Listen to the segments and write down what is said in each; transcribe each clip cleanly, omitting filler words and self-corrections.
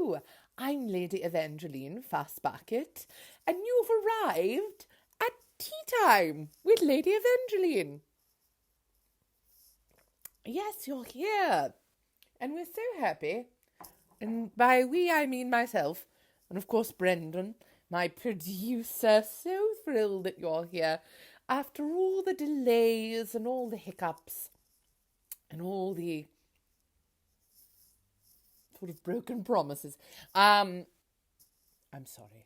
Hello, I'm Lady Evangeline Fastbucket, and you've arrived at Teatime with Lady Evangeline. Yes, you're here, and we're so happy. And by we, I mean myself, and of course Brendan, my producer, so thrilled that you're here after all the delays and all the hiccups and all the sort of broken promises. I'm sorry.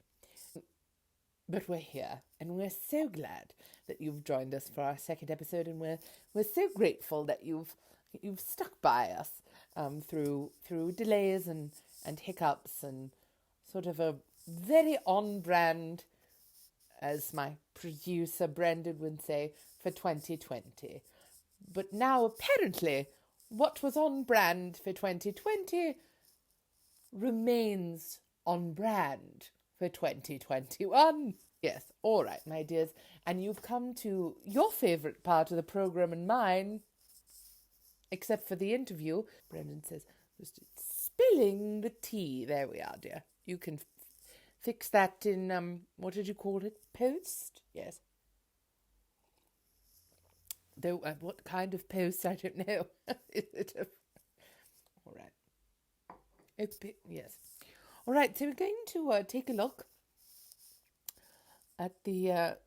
But we're here, and we're so glad that you've joined us for our second episode, and we're so grateful that you've stuck by us through delays and hiccups and sort of a very on-brand, as my producer Brendan would say, for 2020. But now apparently what was on brand for 2020 remains on brand for 2021. Yes, all right, my dears. And you've come to your favourite part of the programme and mine, except for the interview. Brendan says, spilling the tea. There we are, dear. You can fix that in, what did you call it? Post? Yes. Though, what kind of post? I don't know. Is it all right. Yes. All right, so we're going to take a look at the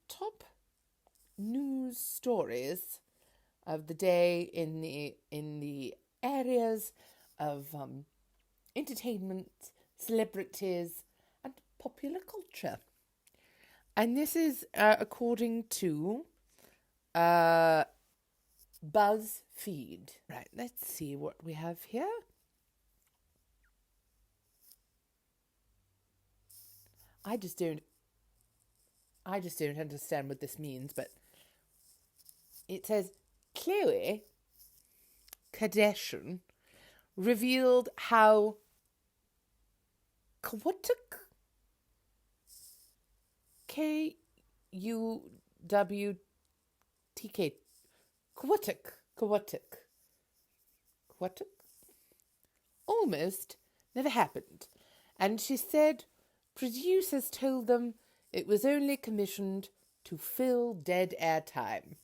top news stories of the day in the areas of entertainment, celebrities, and popular culture. And this is according to BuzzFeed. Right, let's see what we have here. I just don't understand what this means, but it says Khloe Kardashian revealed how Kwutek, Kwutek, almost never happened. And she said producers told them it was only commissioned to fill dead air time.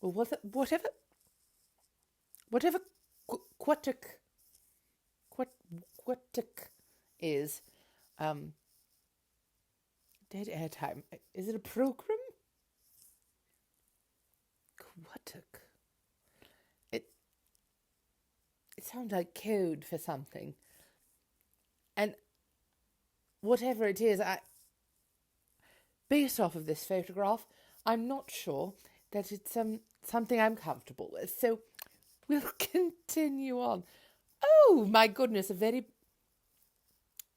Well, whatever Kwutek is, dead air time. Is it a program? Kwutek. It sounds like code for something. And whatever it is, based off of this photograph, I'm not sure that it's something I'm comfortable with. So we'll continue on. Oh, my goodness, a very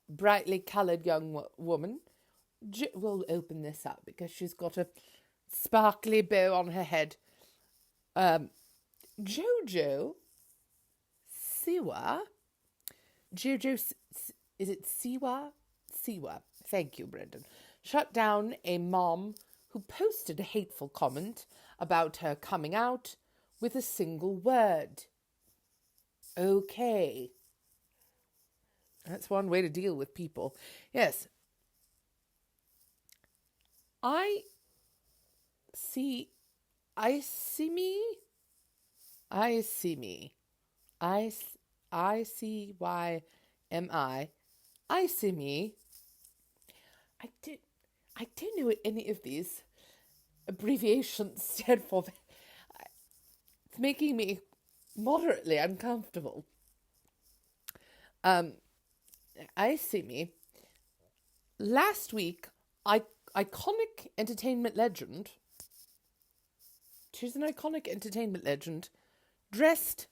brightly coloured young woman. We'll open this up because she's got a sparkly bow on her head. Jojo Siwa. Is it Siwa? Siwa. Thank you, Brendan. Shut down a mom who posted a hateful comment about her coming out with a single word. Okay. That's one way to deal with people. Yes. I see me. I don't know what any of these abbreviations stand for. It's making me moderately uncomfortable. I see me. Last week, iconic entertainment legend. She's an iconic entertainment legend. Dressed.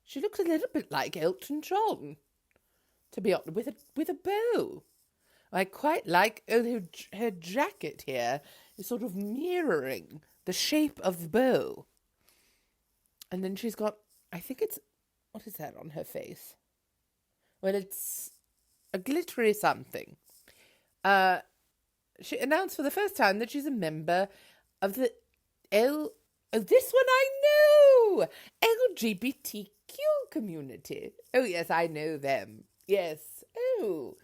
She looks a little bit like Elton John, to be honest, with a bow. I quite like her jacket here is sort of mirroring the shape of the bow. And then she's got, I think it's, what is that on her face? Well, it's a glittery something. She announced for the first time that she's a member of the this one I know! LGBTQ community. Oh, yes, I know them. Yes. Oh,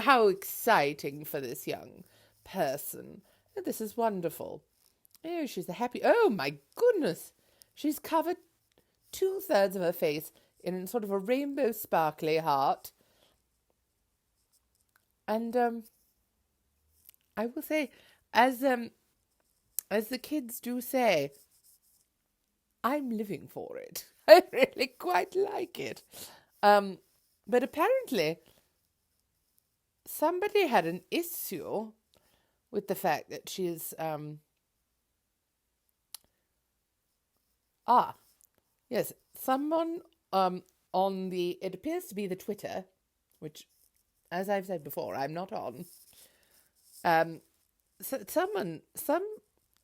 how exciting for this young person. Oh, this is wonderful. Oh, she's a happy... Oh, my goodness. She's covered 2/3 of her face in sort of a rainbow sparkly heart. And I will say, as the kids do say, I'm living for it. I really quite like it. But apparently, somebody had an issue with the fact that she's yes, someone on the, it appears to be the Twitter, which, as I've said before, I'm not on. So some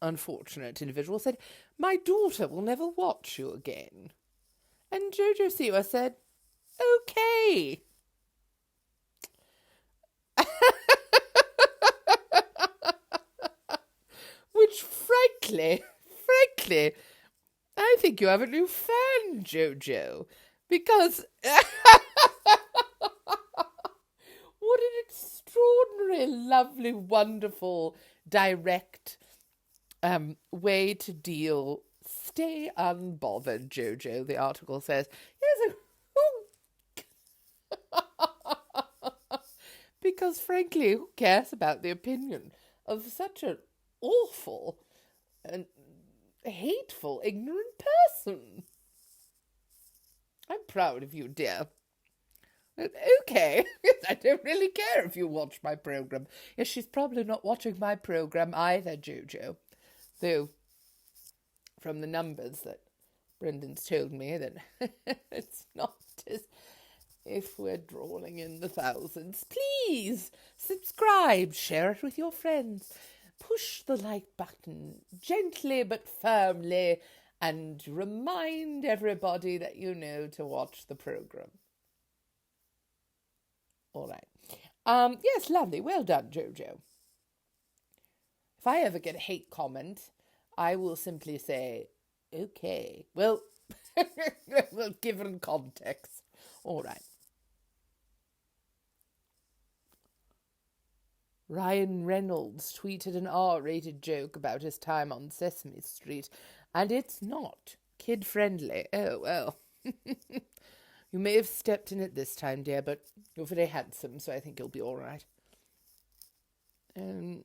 unfortunate individual said, my daughter will never watch you again. And Jojo Siwa said, okay. Which, frankly, I think you have a new fan, Jojo. Because what an extraordinary, lovely, wonderful, direct way to deal. Stay unbothered, Jojo, the article says. Yes, because, frankly, who cares about the opinion of such an awful and hateful, ignorant person? I'm proud of you, dear. Okay, I don't really care if you watch my programme. Yes, she's probably not watching my programme either, Jojo. Though, from the numbers that Brendan's told me, that it's not as if we're drawing in the thousands. Please subscribe, share it with your friends, push the like button gently but firmly, and remind everybody that you know to watch the programme. All right. Yes, lovely. Well done, Jojo. If I ever get a hate comment, I will simply say, okay. Well, given context. All right. Ryan Reynolds tweeted an R-rated joke about his time on Sesame Street, and it's not kid-friendly. Oh, well. You may have stepped in it this time, dear, but you're very handsome, so I think you'll be all right.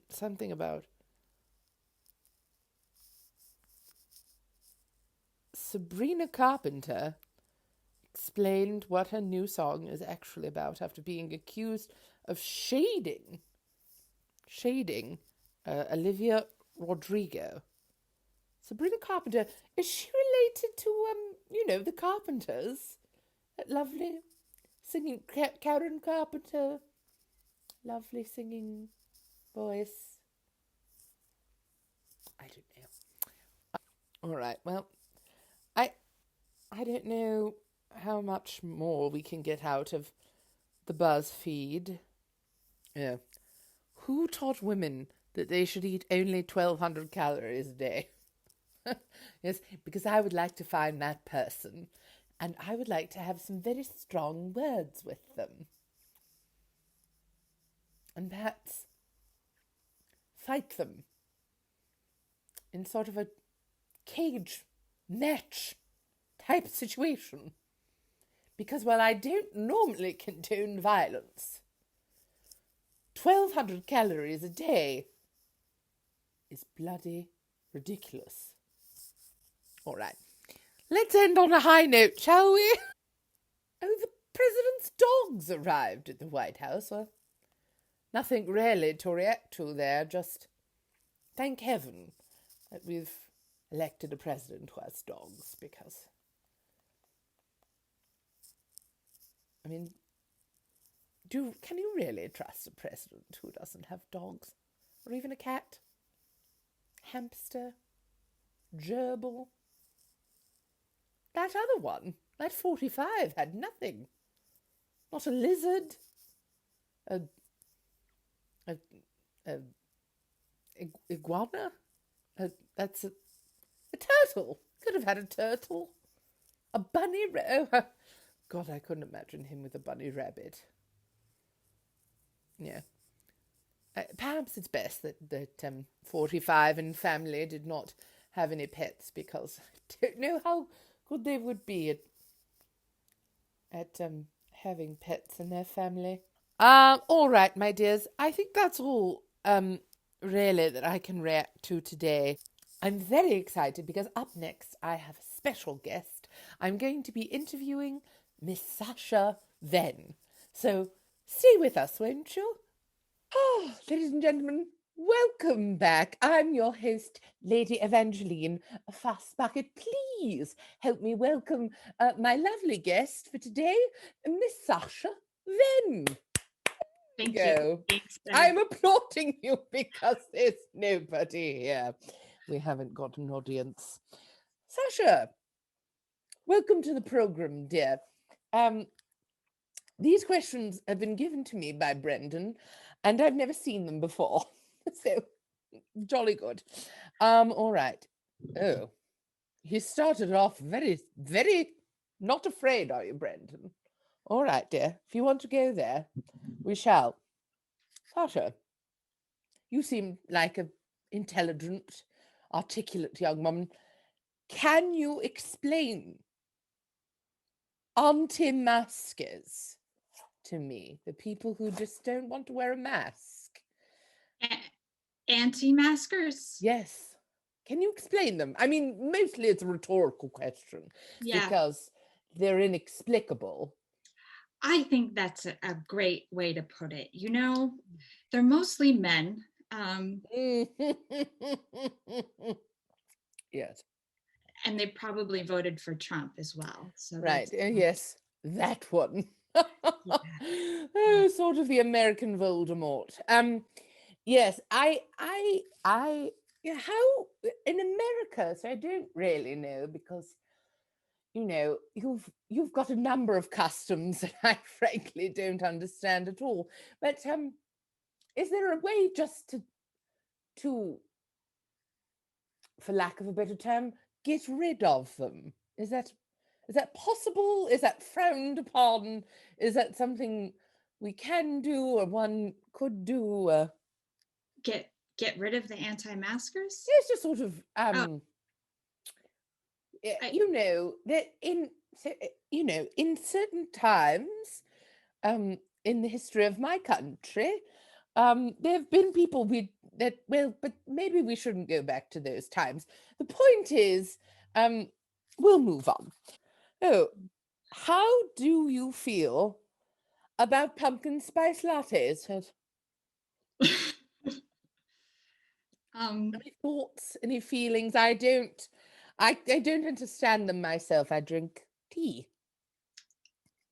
Something about Sabrina Carpenter explained what her new song is actually about after being accused of shading Olivia Rodrigo. Sabrina Carpenter, is she related to, the Carpenters? That lovely singing, Karen Carpenter, lovely singing voice. I don't know. All right, well, I don't know how much more we can get out of the BuzzFeed. Yeah. Who taught women that they should eat only 1,200 calories a day? Yes, because I would like to find that person, and I would like to have some very strong words with them. And perhaps fight them in sort of a cage match type situation. Because while I don't normally condone violence, 1,200 calories a day is bloody ridiculous. All right. Let's end on a high note, shall we? Oh, the president's dogs arrived at the White House. Well, nothing really to react to there, just thank heaven that we've elected a president who has dogs, because, I mean, can you really trust a president who doesn't have dogs? Or even a cat? Hamster? Gerbil? That other one, that 45, had nothing. Not a lizard. Iguana? That's a turtle. Could have had a turtle. A bunny rabbit. God, I couldn't imagine him with a bunny rabbit. Yeah. Perhaps it's best that 45 and family did not have any pets, because I don't know how good they would be at having pets in their family. All right, my dears. I think that's all really that I can react to today. I'm very excited because up next I have a special guest. I'm going to be interviewing Miss Sasha Venn. So stay with us, won't you? Oh, ladies and gentlemen, welcome back. I'm your host, Lady Evangeline. Fast bucket, please help me welcome my lovely guest for today, Miss Sasha Venn. Thank you. Go. Thanks, Bev. I'm applauding you because there's nobody here. We haven't got an audience. Sasha, welcome to the program, dear. These questions have been given to me by Brendan, and I've never seen them before. So jolly good. All right. Oh, you started off very, very not afraid, are you, Brendan? All right, dear. If you want to go there, we shall. Sasha, you seem like an intelligent, articulate young woman. Can you explain anti-maskers to me, the people who just don't want to wear a mask? Anti-maskers. Yes. Can you explain them? I mean, mostly it's a rhetorical question Yeah, because they're inexplicable. I think that's a great way to put it. They're mostly men. Yes. And they probably voted for Trump as well. So Right. that's Yes, that one. yeah. Oh, sort of the American Voldemort. Yes, yeah, how in America, so I don't really know because you've got a number of customs that I frankly don't understand at all. But is there a way just to, for lack of a better term, get rid of them? Is that possible? Is that frowned upon? Is that something we can do or one could do? Get rid of the anti-maskers. It's just sort of Oh, I, that in certain times in the history of my country, there have been people but maybe we shouldn't go back to those times. The point is, we'll move on. Oh, how do you feel about pumpkin spice lattes? um, Any thoughts, any feelings? I don't understand them myself. I drink tea.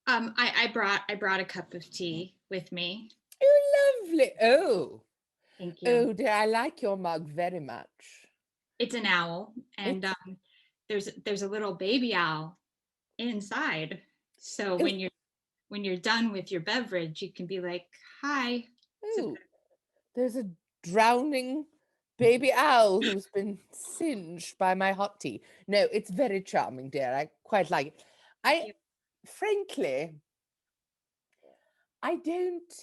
I brought a cup of tea with me. Oh, lovely. Oh, Thank you. oh, dear, I like your mug very much. It's an owl, and It's there's a little baby owl inside. So oh, when you're done with your beverage, you can be like, "Hi." To oh, there's a drowning baby owl who's been singed by my hot tea. No, it's very charming, dear. I quite like it. Thank I you. frankly, I don't.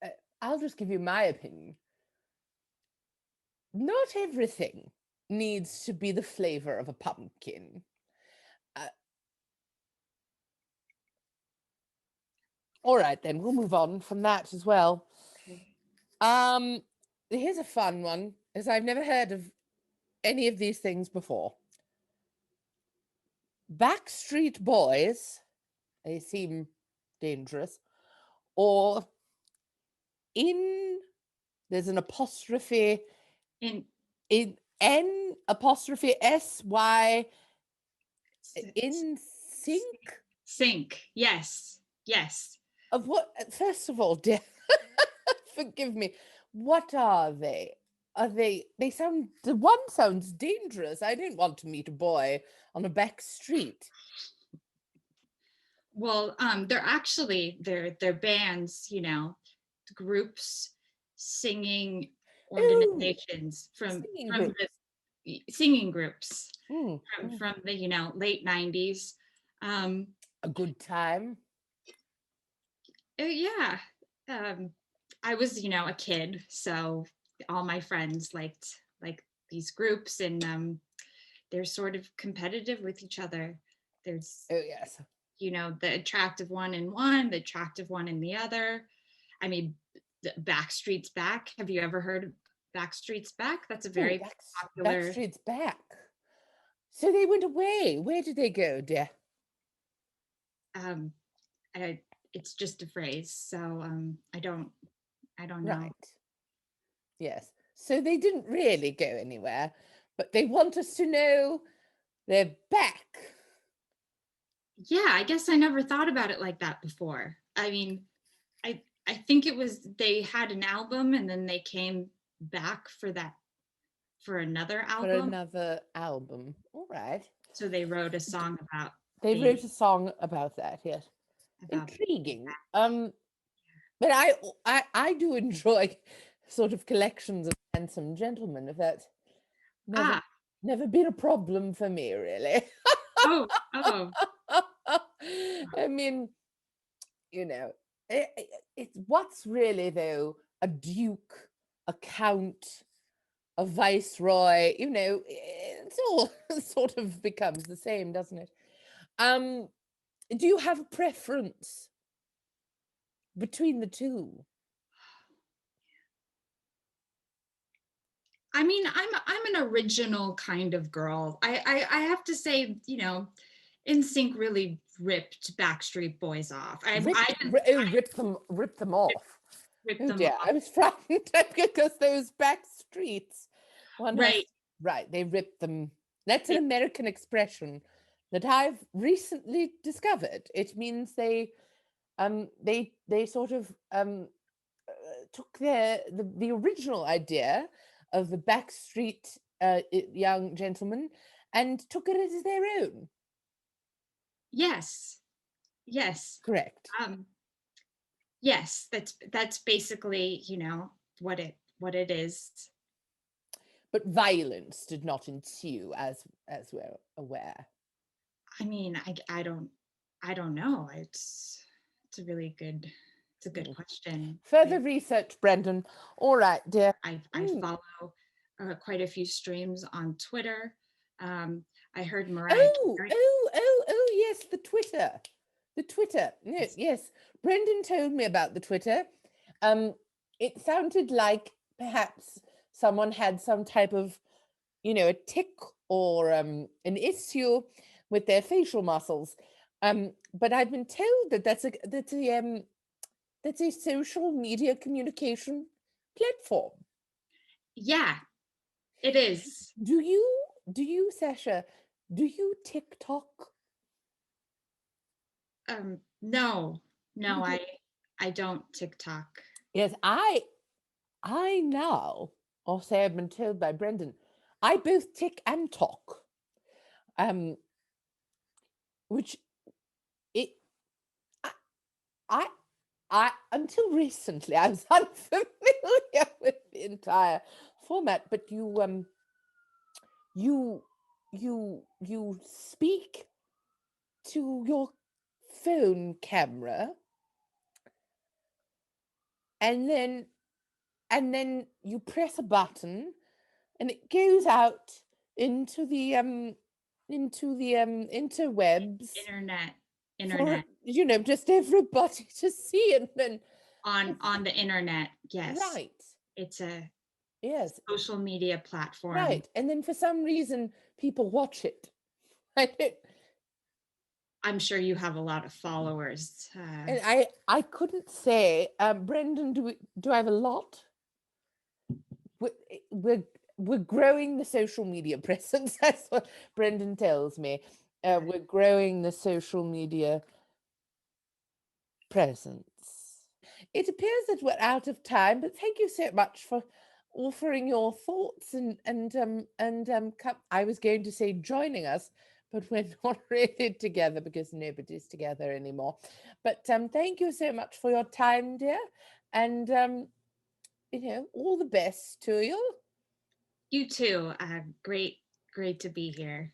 Uh, I'll just give you my opinion. Not everything needs to be the flavor of a pumpkin. Uh, all right, then we'll move on from that as well. Okay. Um, here's a fun one, as I've never heard of any of these things before. Backstreet Boys, they seem dangerous, or in there's an apostrophe In in N apostrophe S-Y s- in sync sink. Yes. Yes. of what? First of all, dear, forgive me. What are they? They sound. The one sounds dangerous. I don't want to meet a boy on a back street. Well, they're bands, groups, singing Oh, organizations singing from groups. the singing groups Mm, from mm. from the late 90s. A good time. Yeah. I was, a kid, so all my friends liked these groups, and they're sort of competitive with each other. There's, Oh, yes. the attractive one in one, the attractive one in the other. I mean, Backstreet's Back. Have you ever heard of Backstreet's Back? That's a Oh, very popular. Backstreet's back. So they went away. Where did they go, dear? Um, it's just a phrase, so I don't know. Right. Yes. So they didn't really go anywhere, but they want us to know they're back. Yeah, I guess I never thought about it like that before. I mean, I think it was they had an album and then they came back for another For album. another album. All right. So they wrote a song about They being wrote a song about that, yes. about Intriguing. But I do enjoy sort of collections of handsome gentlemen, if that's never been a problem for me, really. oh. I mean, it's what's really, though, a duke, a count, a viceroy, it's all sort of becomes the same, doesn't it? Do you have a preference between the two? I mean, I'm an original kind of girl. I have to say, NSYNC really ripped Backstreet Boys off. I Rip them off. ripped Oh them dear, off. I was frightened because those back streets. Right. Right, they ripped them. That's an American expression that I've recently discovered. It means they sort of took the original idea of the backstreet young gentleman and took it as their own. Yes. Correct. Yes, that's basically, what it is. But violence did not ensue, as we're aware. I mean, I don't know. It's a really good question. Further research, Brendan. All right, dear. I follow quite a few streams on Twitter. I heard Mariah Carey. Oh, yes, the Twitter. Yes. Brendan told me about the Twitter. It sounded like perhaps someone had some type of, a tick or an issue with their facial muscles. But I've been told that that's a social media communication platform. Yeah, it is. Do you, Sasha, do you TikTok? No, I don't TikTok. Yes, I now, or say I've been told by Brendan, I both tick and talk. Which it I until recently I was unfamiliar with the entire format, but you speak to your phone camera and then you press a button and it goes out into the interwebs Internet for just everybody to see. And then on the internet. Yes, right, it's a yes, social media platform. right, and then for some reason people watch it. I'm sure you have a lot of followers. And I couldn't say, Brendan, do I have a lot? We're growing the social media presence. That's what Brendan tells me. We're growing the social media presence. It appears that we're out of time, but thank you so much for offering your thoughts and I was going to say joining us, but we're not really together because nobody's together anymore. But thank you so much for your time, dear, and all the best to you. You too. Great to be here.